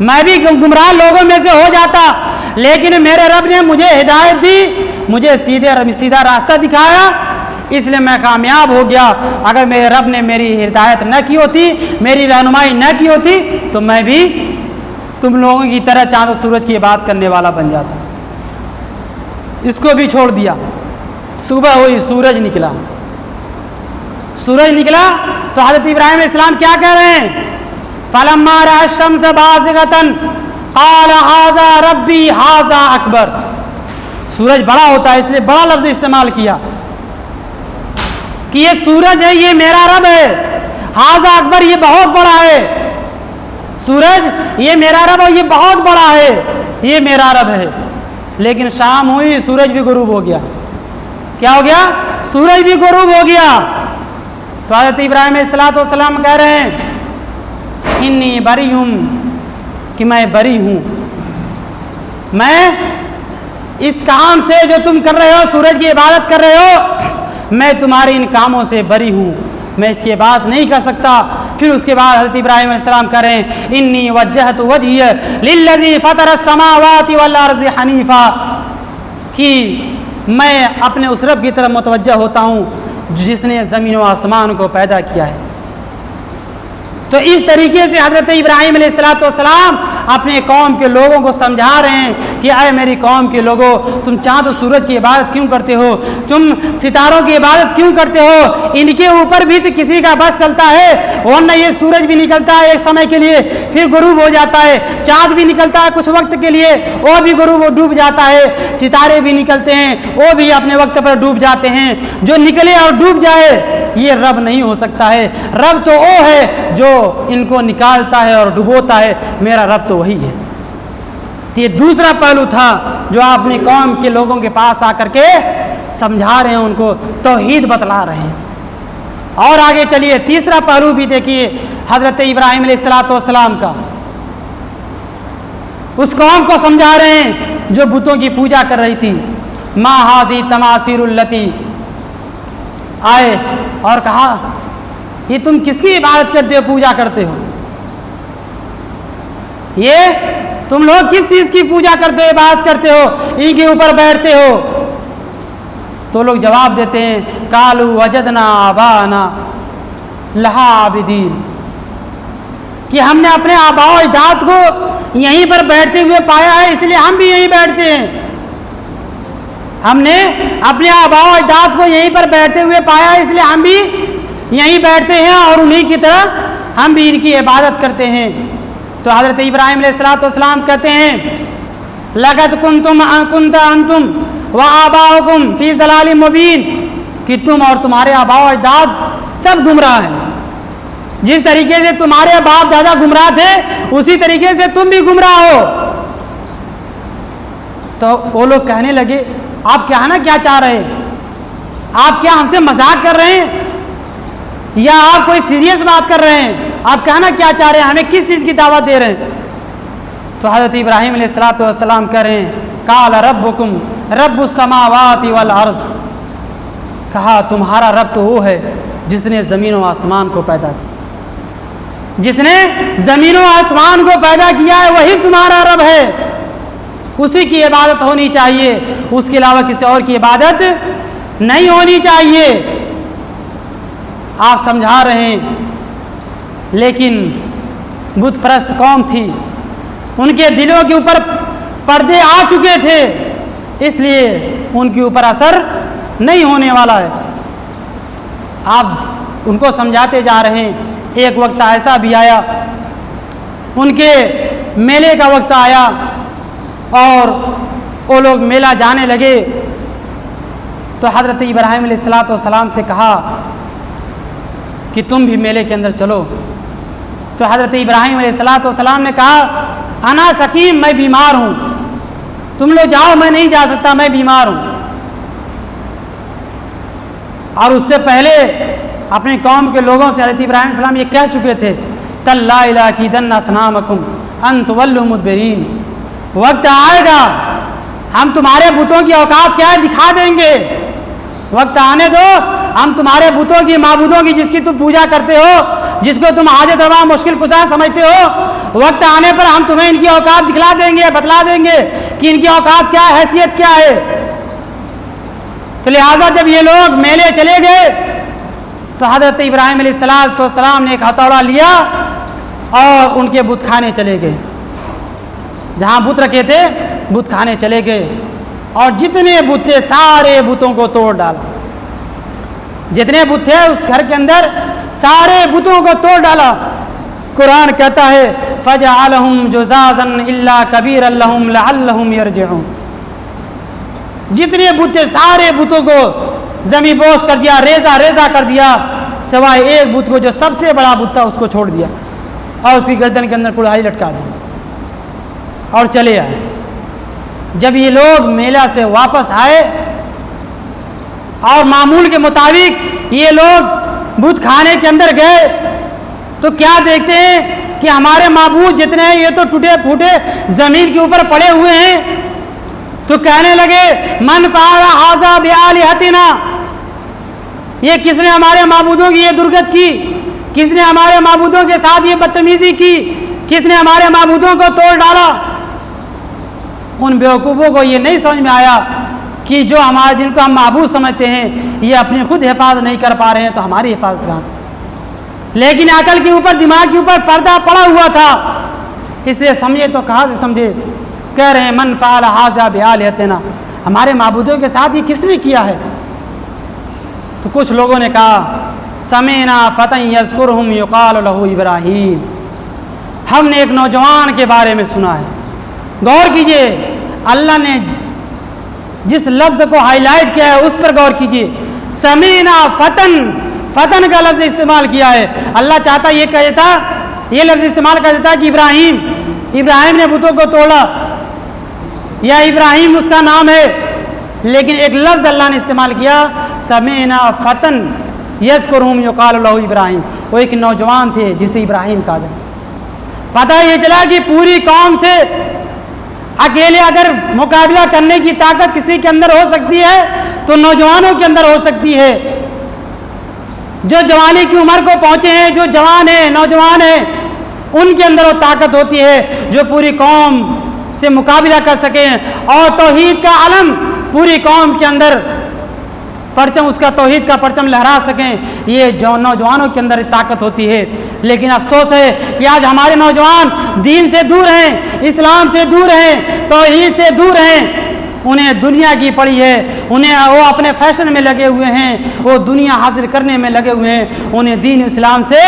S1: میں بھی گمراہ لوگوں میں سے ہو جاتا. لیکن میرے رب نے مجھے ہدایت دی, مجھے سیدھا راستہ دکھایا, اس لیے میں کامیاب ہو گیا. اگر میرے رب نے میری ہدایت نہ کی ہوتی, میری رہنمائی نہ کی ہوتی, تو میں بھی تم لوگوں کی طرح چاند و سورج کی عبادت کرنے والا بن جاتا. اس کو بھی چھوڑ دیا. صبح ہوئی, سورج نکلا. سورج نکلا تو حضرت ابراہیم علیہ السلام کیا کہہ رہے ہیں فلما رأى الشمس بازغة قال هذا ربي هذا اکبر. سورج بڑا ہوتا ہے اس لیے بڑا لفظ استعمال کیا کہ یہ سورج ہے, یہ میرا رب ہے. هذا اکبر, یہ بہت بڑا ہے. سورج یہ میرا رب ہے, یہ بہت بڑا ہے, یہ میرا رب ہے. لیکن شام ہوئی, سورج بھی غروب ہو گیا. کیا ہو گیا؟ سورج بھی غروب ہو گیا. تو حضرت ابراہیم علیہ السلام کہہ رہے ہیں انی بری ہوں, کہ میں بری ہوں, میں اس کام سے جو تم کر رہے ہو, سورج کی عبادت کر رہے ہو, میں تمہارے ان کاموں سے بری ہوں, میں اس کی بات نہیں کر سکتا. پھر اس کے بعد حضرت ابراہیم علیہ السلام کہہ رہے ہیں انی وجہت وجہی للذی فطر السماوات والارض حنیفا, کہ میں اپنے اس رب کی طرف متوجہ ہوتا ہوں جس نے زمین و آسمان کو پیدا کیا ہے. تو اس طریقے سے حضرت ابراہیم علیہ السلام اپنے قوم کے لوگوں کو سمجھا رہے ہیں کہ اے میری قوم کے لوگوں, تم چاند و سورج کی عبادت کیوں کرتے ہو, تم ستاروں کی عبادت کیوں کرتے ہو, ان کے اوپر بھی تو کسی کا بس چلتا ہے, ورنہ یہ سورج بھی نکلتا ہے ایک سمے کے لیے پھر غروب ہو جاتا ہے, چاند بھی نکلتا ہے کچھ وقت کے لیے وہ بھی غروب ڈوب جاتا ہے, ستارے بھی نکلتے ہیں وہ بھی اپنے وقت پر ڈوب جاتے ہیں. جو نکلے اور ڈوب جائے یہ رب نہیں ہو سکتا ہے. رب تو وہ ہے جو ان کو نکالتا ہے اور ڈبوتا ہے, میرا رب تو وہی ہے. یہ دوسرا پہلو تھا جو آپ اپنی قوم کے لوگوں کے پاس آ کر کے سمجھا رہے ہیں, ان کو توحید بتلا رہے ہیں. اور آگے چلیے تیسرا پہلو بھی دیکھیے حضرت ابراہیم علیہ السلام کا. اس قوم کو سمجھا رہے ہیں جو بتوں کی پوجا کر رہی تھی. ما ھذی تماثیل التی, آئے اور کہا یہ تم کس کی عبادت کرتے ہو, پوجا کرتے ہو, یہ تم لوگ کس چیز کی پوجا کرتے ہو, عبادت کرتے ہو, ان کے اوپر بیٹھتے ہو. تو لوگ جواب دیتے ہیں قالوا وجدنا آباءنا لہا عابدین, کہ ہم نے اپنے آباء و اجداد کو یہیں پر بیٹھتے ہوئے پایا ہے اس لیے ہم بھی یہیں بیٹھتے ہیں. ہم نے اپنے آباء و اجداد کو یہیں پر بیٹھتے ہوئے پایا ہے اس لیے ہم بھی یہیں بیٹھتے ہیں اور انہی کی طرح ہم بھی ان کی عبادت کرتے ہیں. تو حضرت ابراہیم علیہ السلام کہتے ہیں لقد كنت انتم وآباؤکم فی ضلال مبین, کہ تم اور تمہارے آباء و اجداد سب گمراہ ہیں. جس طریقے سے تمہارے باپ دادا گمراہ تھے اسی طریقے سے تم بھی گمراہ ہو. تو وہ لوگ کہنے لگے آپ کہنا کیا چاہ رہے ہیں, آپ کیا ہم سے مذاق کر رہے ہیں یا آپ کوئی سیریس بات کر رہے ہیں, آپ کہنا کیا چاہ رہے ہیں, ہمیں کس چیز کی دعوت دے رہے ہیں. تو حضرت ابراہیم علیہ السلام کہہ رہے ہیں قال ربکم رب السماوات والارض, کہا تمہارا رب تو وہ ہے جس نے زمین و آسمان کو پیدا کیا, جس نے زمین و آسمان کو پیدا کیا ہے وہی تمہارا رب ہے, اسی کی عبادت ہونی چاہیے, اس کے علاوہ کسی اور کی عبادت نہیں ہونی چاہیے. آپ سمجھا رہے ہیں. لیکن بت پرست قوم تھی, ان کے دلوں کے اوپر پردے آ چکے تھے, اس لیے ان کے اوپر اثر نہیں ہونے والا ہے. آپ ان کو سمجھاتے جا رہے ہیں. ایک وقت ایسا بھی آیا, ان کے میلے کا وقت آیا اور وہ لوگ میلہ جانے لگے. تو حضرت ابراہیم علیہ السلام سے کہا کہ تم بھی میلے کے اندر چلو. تو حضرت ابراہیم علیہ السلام نے کہا انا سقیم، میں بیمار ہوں، تم لوگ جاؤ، میں نہیں جا سکتا، میں بیمار ہوں. اور اس سے پہلے اپنی قوم کے لوگوں سے حضرت ابراہیم علیہ السلام یہ کہہ چکے تھے تاللہ لاکیدن اصنامکم ان تولوا مدبرین، وقت آئے گا ہم تمہارے بتوں کی اوقات کیا ہے دکھا دیں گے، وقت آنے دو، ہم تمہارے بتوں کی، معبودوں کی جس کی تم پوجا کرتے ہو، جس کو تم حاجت روا مشکل کشا سمجھتے ہو، وقت آنے پر ہم تمہیں ان کی اوقات دکھلا دیں گے، بتلا دیں گے کہ ان کی اوقات کیا ہے، حیثیت کیا ہے. تو لہٰذا جب یہ لوگ میلے چلے گئے تو حضرت ابراہیم علیہ السلام نے ایک ہتھوڑا لیا اور ان کے بت خانے چلے گئے، جہاں بت رکھے تھے بت خانے چلے گئے اور جتنے بت تھے سارے بتوں کو توڑ ڈالا. جتنے بت تھے اس گھر کے اندر سارے بتوں کو توڑ ڈالا. قرآن کہتا ہے فجعلہم جزازا الا کبیرا لہم لعلہم یرجعون. جتنے بت تھے سارے بتوں کو زمین بوس کر دیا، ریزہ ریزہ کر دیا، سوائے ایک بت کو جو سب سے بڑا بت تھا اس کو چھوڑ دیا اور اس کی گردن کے اندر کڑھائی لٹکا دی اور چلے آئے. جب یہ لوگ میلہ سے واپس آئے اور معمول کے مطابق یہ لوگ بت خانے کے اندر گئے تو کیا دیکھتے ہیں کہ ہمارے معبود جتنے ہیں یہ تو ٹوٹے پھوٹے زمین کے اوپر پڑے ہوئے ہیں. تو کہنے لگے من فعل ھذا بآلہتنا، یہ کس نے ہمارے معبودوں کی یہ درگت کی، کس نے ہمارے معبودوں کے ساتھ یہ بدتمیزی کی، کس نے ہمارے معبودوں کو توڑ ڈالا. ان بیوقوفوں کو یہ نہیں سمجھ میں آیا کہ جو ہمارے جن کو ہم معبود سمجھتے ہیں یہ اپنی خود حفاظت نہیں کر پا رہے ہیں تو ہماری حفاظت کہاں سے. لیکن عقل کے اوپر، دماغ کے اوپر پردہ پڑا ہوا تھا، اس لیے سمجھے تو کہاں سے سمجھے. کہہ رہے ہیں من فعل ھذا بآلہتنا، ہمارے معبودوں کے ساتھ یہ کس نے کیا ہے. تو کچھ لوگوں نے کہا سمعنا فتى یذکرہم یقال لہ ابراہیم، ہم نے ایک نوجوان کے بارے میں سنا ہے. غور کیجئے اللہ نے جس لفظ کو ہائی لائٹ کیا ہے اس پر غور کیجئے. سمعنا فتن، فتن کا لفظ استعمال کیا ہے. اللہ چاہتا یہ کہہ دیتا، یہ لفظ استعمال کر دیتا کہ ابراہیم نے بتوں کو توڑا یا ابراہیم اس کا نام ہے، لیکن ایک لفظ اللہ نے استعمال کیا سمعنا فتن یذکرہم یقال لہ ابراہیم. وہ ایک نوجوان تھے جسے ابراہیم کہا جائے. پتہ یہ چلا کہ پوری قوم سے اکیلے اگر مقابلہ کرنے کی طاقت کسی کے اندر ہو سکتی ہے تو نوجوانوں کے اندر ہو سکتی ہے. جو جوانی کی عمر کو پہنچے ہیں، جو جوان ہیں، نوجوان ہیں، ان کے اندر وہ طاقت ہوتی ہے جو پوری قوم سے مقابلہ کر سکیں اور توحید کا علم پوری قوم کے اندر پرچم، اس کا توحید کا پرچم لہرا سکیں. یہ جو نوجوانوں کے اندر طاقت ہوتی ہے. لیکن افسوس ہے کہ آج ہمارے نوجوان دین سے دور ہیں، اسلام سے دور ہیں، توحید سے دور ہیں. انہیں دنیا کی پڑی ہے، انہیں وہ اپنے فیشن میں لگے ہوئے ہیں، وہ دنیا حاصل کرنے میں لگے ہوئے ہیں. انہیں دین اسلام سے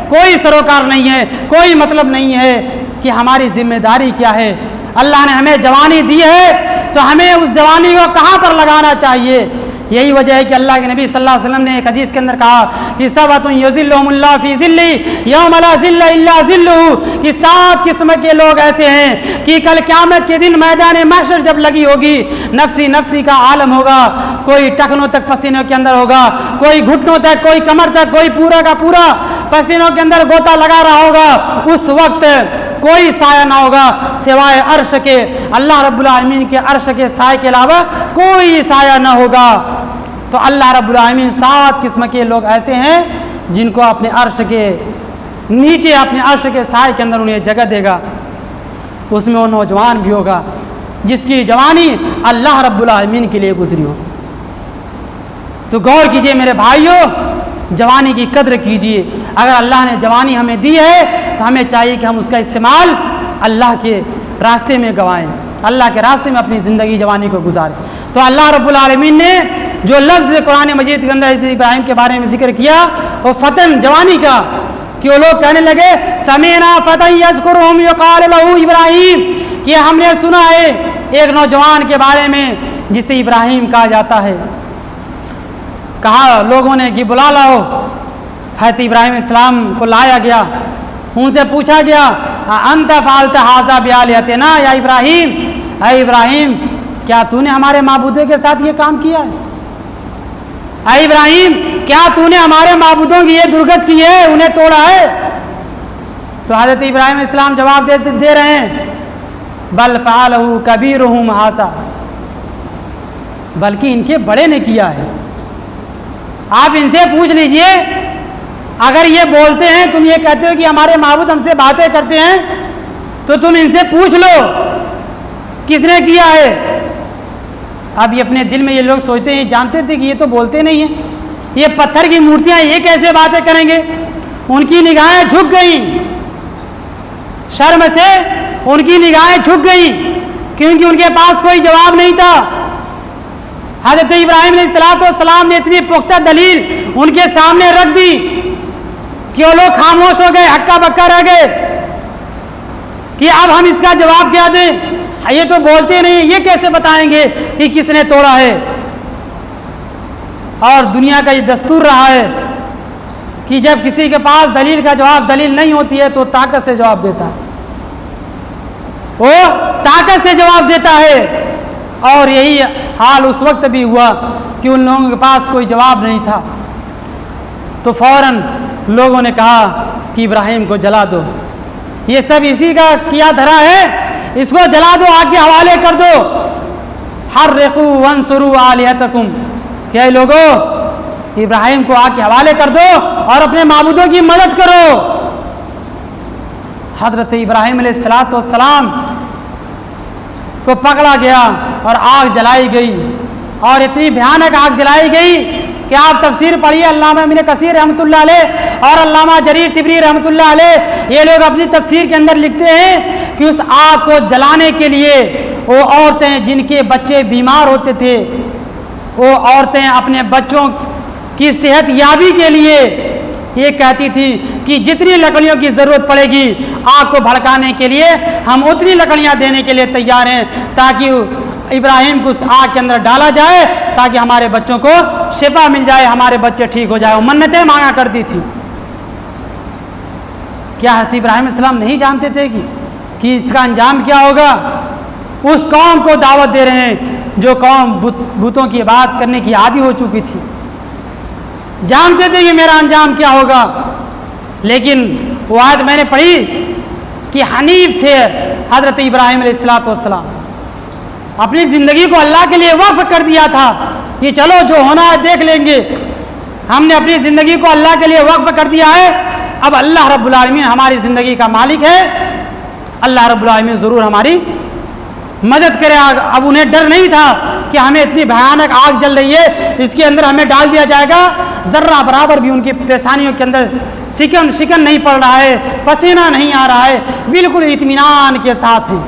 S1: کوئی سروکار نہیں ہے، کوئی مطلب نہیں ہے کہ ہماری ذمہ داری کیا ہے. اللہ نے ہمیں جوانی دی ہے تو ہمیں اس جوانی کو کہاں پر لگانا چاہیے. یہی وجہ ہے کہ اللہ کے نبی صلی اللہ علیہ وسلم نے ایک حدیث کے اندر کہا کہ سبعۃ یظلھم اللہ فی ظلہ یوم لا ظل الا ظلہ، کہ 7 قسم کے لوگ ایسے ہیں کہ کل قیامت کے دن میدان محشر جب لگی ہوگی، نفسی نفسی کا عالم ہوگا، کوئی ٹخنوں تک پسینوں کے اندر ہوگا، کوئی گھٹنوں تک، کوئی کمر تک، کوئی پورا کا پورا پسینوں کے اندر غوطہ لگا رہا ہوگا. اس وقت کوئی سایہ نہ ہوگا سوائے عرش کے، اللہ رب العالمین کے عرش کے سائے کے علاوہ کوئی سایہ نہ ہوگا. تو اللہ رب العالمین 7 قسم کے لوگ ایسے ہیں جن کو اپنے عرش کے نیچے، اپنے عرش کے سائے کے اندر انہیں جگہ دے گا. اس میں وہ نوجوان بھی ہوگا جس کی جوانی اللہ رب العالمین کے لیے گزری ہو. تو غور کیجئے میرے بھائیوں، جوانی کی قدر کیجئے. اگر اللہ نے جوانی ہمیں دی ہے تو ہمیں چاہیے کہ ہم اس کا استعمال اللہ کے راستے میں گوائیں، اللہ کے راستے میں اپنی زندگی جوانی کو گزاریں. تو اللہ رب العالمین نے جو لفظ قرآن مجید کے اندر ابراہیم کے بارے میں ذکر کیا وہ فتن، جوانی کا، کہ وہ لوگ کہنے لگے سمعنا فتى یذکرہم یقال لہ ابراہیم، کہ ہم نے سنا ہے ایک نوجوان کے بارے میں جسے ابراہیم کہا جاتا ہے. کہا لوگوں نے کہ بلا لاؤ. حضرت ابراہیم علیہ السلام کو لایا گیا. ان سے پوچھا گیا انت فعلت ھذا بآلہتنا یا ابراہیم، اے ابراہیم کیا تو نے ہمارے معبودوں کے ساتھ یہ کام کیا ہے؟ اے ابراہیم کیا تو نے ہمارے معبودوں کی یہ درگت کی ہے، انہیں توڑا ہے؟ تو حضرت ابراہیم علیہ السلام جواب دے رہے ہیں بل فعلہ کبیرہم ھذا، بلکہ ان کے بڑے نے کیا ہے. آپ ان سے پوچھ لیجئے، اگر یہ بولتے ہیں، تم یہ کہتے ہو کہ ہمارے معبود ہم سے باتیں کرتے ہیں، تو تم ان سے پوچھ لو کس نے کیا ہے. اب یہ اپنے دل میں یہ لوگ سوچتے ہیں، جانتے تھے کہ یہ تو بولتے نہیں ہیں، یہ پتھر کی مورتیاں یہ کیسے باتیں کریں گے. ان کی نگاہیں جھک گئیں، شرم سے ان کی نگاہیں جھک گئیں، کیونکہ ان کے پاس کوئی جواب نہیں تھا. حضرت ابراہیم علیہ السلام نے اتنی پختہ دلیل ان کے سامنے رکھ دی کہ وہ لوگ خاموش ہو گئے، ہکا بکا رہ گئے کہ اب ہم اس کا جواب کیا دیں. یہ تو بولتے نہیں، یہ کیسے بتائیں گے کہ کس نے توڑا ہے. اور دنیا کا یہ دستور رہا ہے کہ جب کسی کے پاس دلیل کا جواب دلیل نہیں ہوتی ہے تو طاقت سے جواب دیتا ہے، وہ طاقت سے جواب دیتا ہے. اور یہی حال اس وقت بھی ہوا کہ ان لوگوں کے پاس کوئی جواب نہیں تھا. تو فوراً لوگوں نے کہا کہ ابراہیم کو جلا دو، یہ سب اسی کا کیا دھرا ہے، اس کو جلا دو، آگ کے حوالے کر دو. حرقوا وانصروا آلہتکم، کہ لوگوں ابراہیم کو آگ کے حوالے کر دو اور اپنے معبودوں کی مدد کرو. حضرت ابراہیم علیہ السلام کو پکڑا گیا اور آگ جلائی گئی، اور اتنی بھیانک آگ جلائی گئی کہ آپ تفسیر پڑھیے، علامہ ابن کثیر رحمۃ اللہ علیہ اور علامہ جریر طبری رحمۃ اللہ علیہ، یہ لوگ اپنی تفسیر کے اندر لکھتے ہیں کہ اس آگ کو جلانے کے لیے وہ عورتیں جن کے بچے بیمار ہوتے تھے، وہ عورتیں اپنے بچوں کی صحت یابی کے لیے یہ کہتی تھی کہ جتنی لکڑیوں کی ضرورت پڑے گی آگ کو بھڑکانے کے لیے ہم اتنی لکڑیاں دینے کے لیے تیار ہیں، تاکہ ابراہیم کو اس آگ کے اندر ڈالا جائے تاکہ ہمارے بچوں کو شفا مل جائے، ہمارے بچے ٹھیک ہو جائے. وہ منتیں مانگا کرتی تھی. کیا حضرت ابراہیم علیہ السلام نہیں جانتے تھے کہ اس کا انجام کیا ہوگا؟ اس قوم کو دعوت دے رہے ہیں جو قوم بتوں کی عبادت کرنے کی عادی ہو چکی تھی. جانتے تھے کہ میرا انجام کیا ہوگا، لیکن وہ آیت میں نے پڑھی کہ حنیف تھے حضرت ابراہیم علیہ السلام، اپنی زندگی کو اللہ کے لیے وقف کر دیا تھا کہ چلو جو ہونا ہے دیکھ لیں گے. ہم نے اپنی زندگی کو اللہ کے لیے وقف کر دیا ہے، اب اللہ رب العالمین ہماری زندگی کا مالک ہے، اللہ رب العالمین ضرور ہماری مدد کرے. اب انہیں ڈر نہیں تھا کہ ہمیں اتنی بھیانک آگ جل رہی ہے، اس کے اندر ہمیں ڈال دیا جائے گا. ذرہ برابر بھی ان کی پیشانیوں کے اندر شکن نہیں پڑ رہا ہے، پسینہ نہیں آ رہا ہے، بالکل اطمینان کے ساتھ ہیں.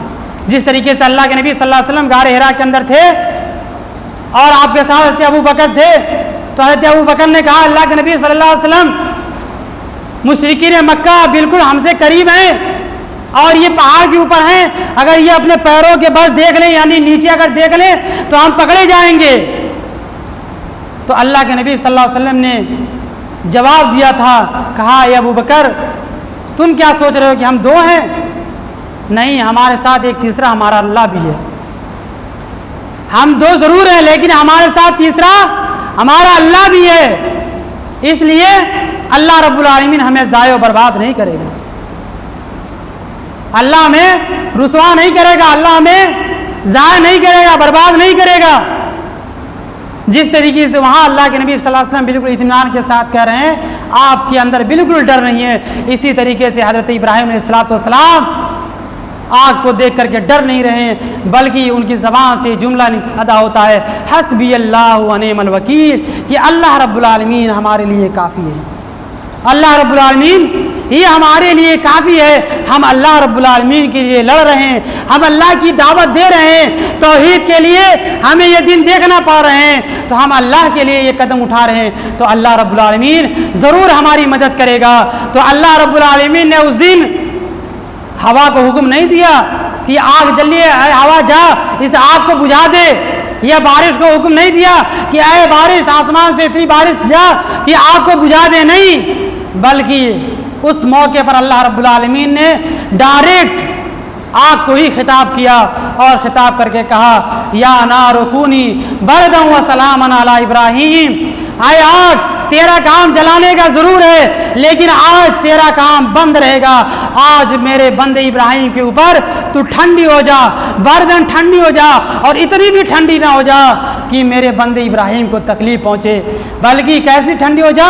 S1: جس طریقے سے اللہ کے نبی صلی اللہ علیہ وسلم غار حرا کے اندر تھے اور آپ کے ساتھ حضرت ابو بکر تھے، تو حضرت ابو بکر نے کہا اللہ کے نبی صلی اللہ علیہ وسلم مشرکین مکہ بالکل ہم سے قریب ہیں اور یہ پہاڑ کے اوپر ہیں، اگر یہ اپنے پیروں کے بل دیکھ لیں یعنی نیچے اگر دیکھ لیں تو ہم پکڑے جائیں گے. تو اللہ کے نبی صلی اللہ علیہ وسلم نے جواب دیا تھا، کہا اے ابو بکر تم کیا سوچ رہے ہو کہ ہم دو ہیں؟ نہیں، ہمارے ساتھ ایک تیسرا ہمارا اللہ بھی ہے. ہم دو ضرور ہیں لیکن ہمارے ساتھ تیسرا ہمارا اللہ بھی ہے، اس لیے اللہ رب العالمین ہمیں ضائع و برباد نہیں کرے گا، اللہ ہمیں رسوا نہیں کرے گا، اللہ ہمیں ضائع نہیں کرے گا، برباد نہیں کرے گا. جس طریقے سے وہاں اللہ کے نبی صلی اللہ علیہ وسلم بالکل اطمینان کے ساتھ کہہ رہے ہیں آپ کے اندر بالکل ڈر نہیں ہے، اسی طریقے سے حضرت ابراہیم علیہ السلام آگ کو دیکھ کر کے ڈر نہیں رہے، بلکہ ان کی زبان سے جملہ ادا ہوتا ہے حسبی اللہ و نعم الوکیل، کہ اللہ رب العالمین ہمارے لیے کافی ہے، اللہ رب العالمین یہ ہمارے لیے کافی ہے. ہم اللہ رب العالمین کے لیے لڑ رہے ہیں، ہم اللہ کی دعوت دے رہے ہیں، توحید کے لیے ہمیں یہ دن دیکھنا پڑ رہے ہیں، تو ہم اللہ کے لیے یہ قدم اٹھا رہے ہیں، تو اللہ رب العالمین ضرور ہماری مدد کرے گا. تو اللہ رب العالمین نے اس دن ہوا کو حکم نہیں دیا کہ آگ جلیے، ہوا جا اس آگ کو بجھا دے، یہ بارش کو حکم نہیں دیا کہ اے بارش آسمان سے اتنی بارش جا کہ آگ کو بجھا دے، نہیں، بلکہ اس موقع پر اللہ رب العالمین نے ڈائریکٹ آگ کو ہی خطاب کیا اور خطاب کر کے کہا یا نار کونی بردا و سلاما علی ابراہیم، اے آگ تیرا کام جلانے کا ضرور ہے لیکن آج تیرا کام بند رہے گا، آج میرے بندے ابراہیم کے اوپر تو ٹھنڈی ہو جا، بردن ٹھنڈی ہو جا، اور اتنی بھی ٹھنڈی نہ ہو جا کہ میرے بندے ابراہیم کو تکلیف پہنچے، بلکہ کیسی ٹھنڈی ہو جا،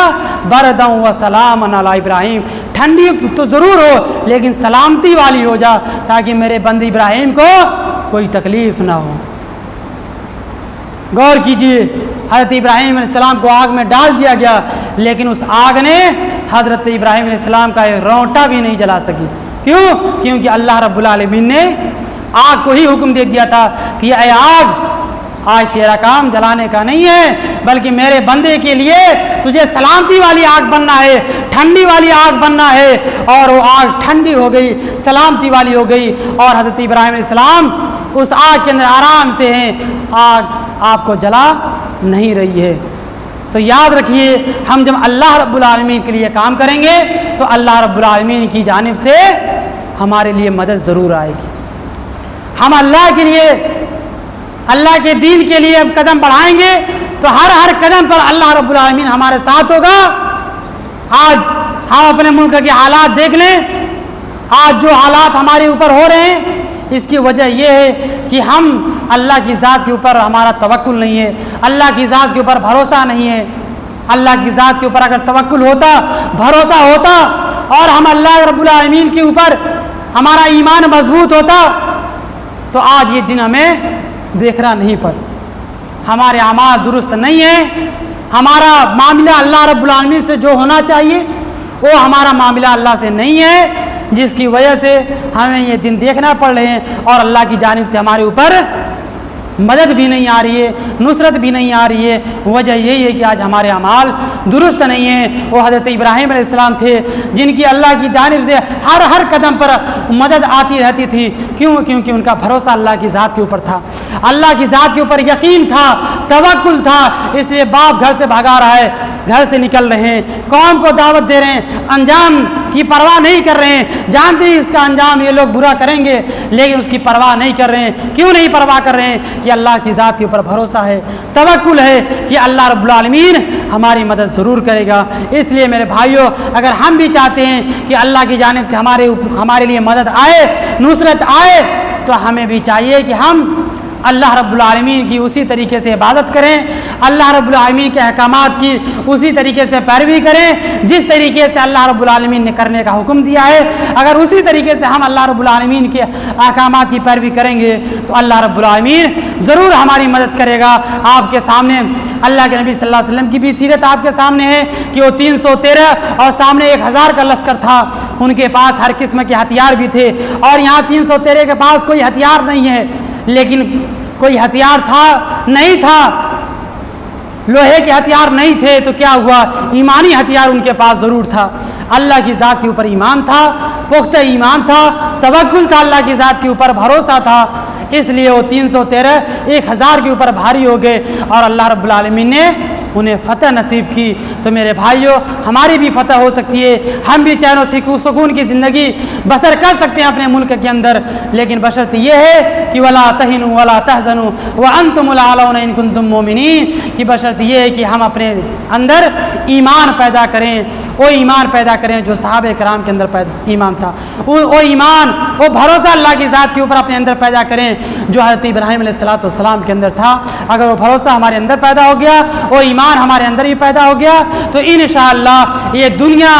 S1: برداً و سلاما علی ابراہیم، ٹھنڈی تو ضرور ہو لیکن سلامتی والی ہو جا تاکہ میرے بندے ابراہیم کو کوئی تکلیف نہ ہو۔ غور کیجئے، حضرت ابراہیم علیہ السلام کو آگ میں ڈال دیا گیا لیکن اس آگ نے حضرت ابراہیم علیہ السلام کا ایک رونٹا بھی نہیں جلا سکی۔ کیوں؟ کیونکہ اللہ رب العالمین نے آگ کو ہی حکم دے دیا تھا کہ اے آگ، آج تیرا کام جلانے کا نہیں ہے بلکہ میرے بندے کے لیے تجھے سلامتی والی آگ بننا ہے، ٹھنڈی والی آگ بننا ہے، اور وہ آگ ٹھنڈی ہو گئی، سلامتی والی ہو گئی، اور حضرت ابراہیم علیہ السلام اس آگ کے اندر آرام سے ہیں، آگ آپ کو جلا نہیں رہی ہے۔ تو یاد رکھیے، ہم جب اللہ رب العالمین کے لیے کام کریں گے تو اللہ رب العالمین کی جانب سے ہمارے لیے مدد ضرور آئے گی۔ ہم اللہ کے لیے، اللہ کے دین کے لیے قدم بڑھائیں گے تو ہر قدم پر اللہ رب العالمین ہمارے ساتھ ہوگا۔ آج ہم اپنے ملک کے حالات دیکھ لیں، آج جو حالات ہمارے اوپر ہو رہے ہیں اس کی وجہ یہ ہے کہ ہم اللہ کی ذات کے اوپر ہمارا توکل نہیں ہے، اللہ کی ذات کے اوپر بھروسہ نہیں ہے۔ اللہ کی ذات کے اوپر اگر توکل ہوتا، بھروسہ ہوتا، اور ہم اللہ رب العالمین کے اوپر ہمارا ایمان مضبوط ہوتا تو آج یہ دن ہمیں دیکھنا نہیں پڑتا۔ ہمارے اعمال درست نہیں ہیں، ہمارا معاملہ اللہ رب العالمین سے جو ہونا چاہیے وہ ہمارا معاملہ اللہ سے نہیں ہے، جس کی وجہ سے ہمیں یہ دن دیکھنا پڑ رہے ہیں اور اللہ کی جانب سے ہمارے اوپر مدد بھی نہیں آ رہی ہے، نصرت بھی نہیں آ رہی ہے۔ وجہ یہی ہے کہ آج ہمارے اعمال درست نہیں ہیں۔ وہ حضرت ابراہیم علیہ السلام تھے جن کی اللہ کی جانب سے ہر قدم پر مدد آتی رہتی تھی۔ کیوں؟ کیونکہ ان کا بھروسہ اللہ کی ذات کے اوپر تھا، اللہ کی ذات کے اوپر یقین تھا، توکل تھا۔ اس لیے باپ گھر سے بھگا رہا ہے، گھر سے نکل رہے ہیں، قوم کو دعوت دے رہے ہیں، انجام کی پرواہ نہیں کر رہے ہیں، جانتے ہیں اس کا انجام یہ لوگ برا کریں گے لیکن اس کی پرواہ نہیں کر رہے ہیں۔ کیوں نہیں پرواہ کر رہے ہیں؟ کہ اللہ کی ذات کے اوپر بھروسہ ہے، توکل ہے کہ اللہ رب العالمین ہماری مدد ضرور کرے گا۔ اس لیے میرے بھائیوں، اگر ہم بھی چاہتے ہیں کہ اللہ کی جانب سے ہمارے لیے مدد آئے، نصرت آئے، تو ہمیں بھی چاہیے کہ ہم اللہ رب العالمین کی اسی طریقے سے عبادت کریں، اللہ رب العالمین کے احکامات کی اسی طریقے سے پیروی کریں جس طریقے سے اللہ رب العالمین نے کرنے کا حکم دیا ہے۔ اگر اسی طریقے سے ہم اللہ رب العالمین کے احکامات کی پیروی کریں گے تو اللہ رب العالمین ضرور ہماری مدد کرے گا۔ آپ کے سامنے اللہ کے نبی صلی اللہ علیہ وسلم کی بھی سیرت آپ کے سامنے ہے کہ وہ 313 اور سامنے 1000 کا لشکر تھا، ان کے پاس ہر قسم کے ہتھیار بھی تھے، اور یہاں 313 کے پاس کوئی ہتھیار نہیں ہے، لیکن کوئی ہتھیار تھا نہیں تھا، لوہے کے ہتھیار نہیں تھے تو کیا ہوا؟ ایمانی ہتھیار ان کے پاس ضرور تھا۔ اللہ کی ذات کے اوپر ایمان تھا، پختہ ایمان تھا، توکل تھا، اللہ کی ذات کے اوپر بھروسہ تھا، اس لیے وہ 313 1000 کے اوپر بھاری ہو گئے اور اللہ رب العالمین نے انہیں فتح نصیب کی۔ تو میرے بھائیوں، ہماری بھی فتح ہو سکتی ہے، ہم بھی چین و سکون کی زندگی بسر کر سکتے ہیں اپنے ملک کے اندر، لیکن بشرط یہ ہے کہ ولا تہنوا ولا تحزنوا وانتم الاعلون ان کنتم مؤمنین، کہ بشرط یہ ہے کہ ہم اپنے اندر ایمان پیدا کریں، وہ ایمان پیدا کریں جو صحابہ کرام کے اندر ایمان تھا، وہ ایمان، وہ بھروسہ اللہ کی ذات کے اوپر اپنے اندر پیدا کریں جو حضرت ابراہیم علیہ السلام کے اندر تھا۔ اگر وہ بھروسہ ہمارے اندر پیدا ہو گیا، وہ ایمان ہمارے اندر ہی پیدا ہو گیا، تو انشاءاللہ یہ دنیا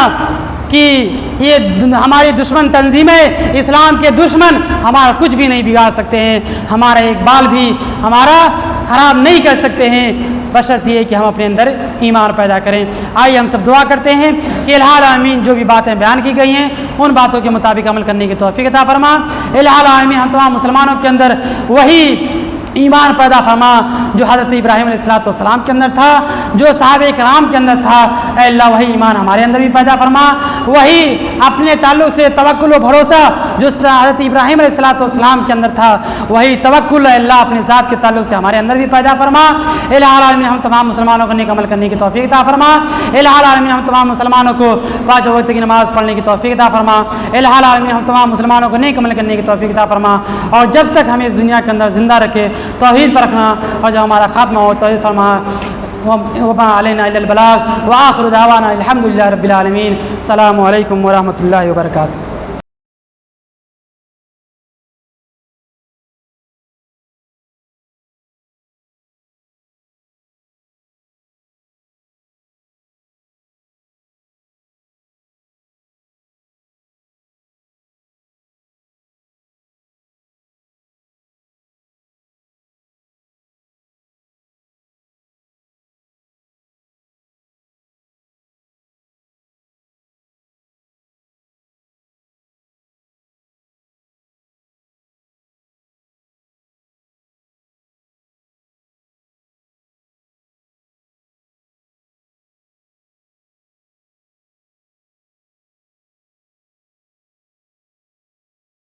S1: کی، یہ ہماری دشمن تنظیمیں، اسلام کے دشمن ہمارا کچھ بھی نہیں بگاڑ سکتے ہیں، ہمارا ایک بال بھی ہمارا خراب نہیں کر سکتے ہیں، بشرط یہ کہ ہم اپنے اندر ایمان پیدا کریں۔ آئیے ہم سب دعا کرتے ہیں کہ الہ العالمین جو بھی باتیں بیان کی گئی ہیں ان باتوں کے مطابق عمل کرنے کی توفیق عطا فرما۔ الہ العالمین ہم تمام مسلمانوں کے اندر وہی ایمان پیدا فرما جو حضرت ابراہیم علیہ السلام کے اندر تھا، جو صحابہ کرام کے اندر تھا، اے اللہ وہی ایمان ہمارے اندر بھی پیدا فرما، وہی اپنے تعلق سے توکل و بھروسہ جو حضرت ابراہیم علیہ السلام کے اندر تھا، وہی توکل اے اللہ اپنے ذات کے تعلق سے ہمارے اندر بھی پیدا فرما۔ الہ العالمین ہم تمام مسلمانوں کو نیک عمل کرنے کی توفیق عطا فرما۔ الہ العالمین ہم تمام مسلمانوں کو پانچ وقت کی نماز پڑھنے کی توفیق عطا فرما۔ الہ العالمین ہم تمام مسلمانوں کو نیک عمل کرنے کی توفیق عطا فرما، اور جب تک ہمیں اس دنیا کے اندر زندہ رکھے توحید پر رکھنا، اور جب ہمارا خاتمہ ہو توحید فرما۔ وما علینا الا البلاغ، وآخر دعوانا الحمد للہ رب العالمین۔ السلام علیکم ورحمۃ اللہ وبرکاتہ۔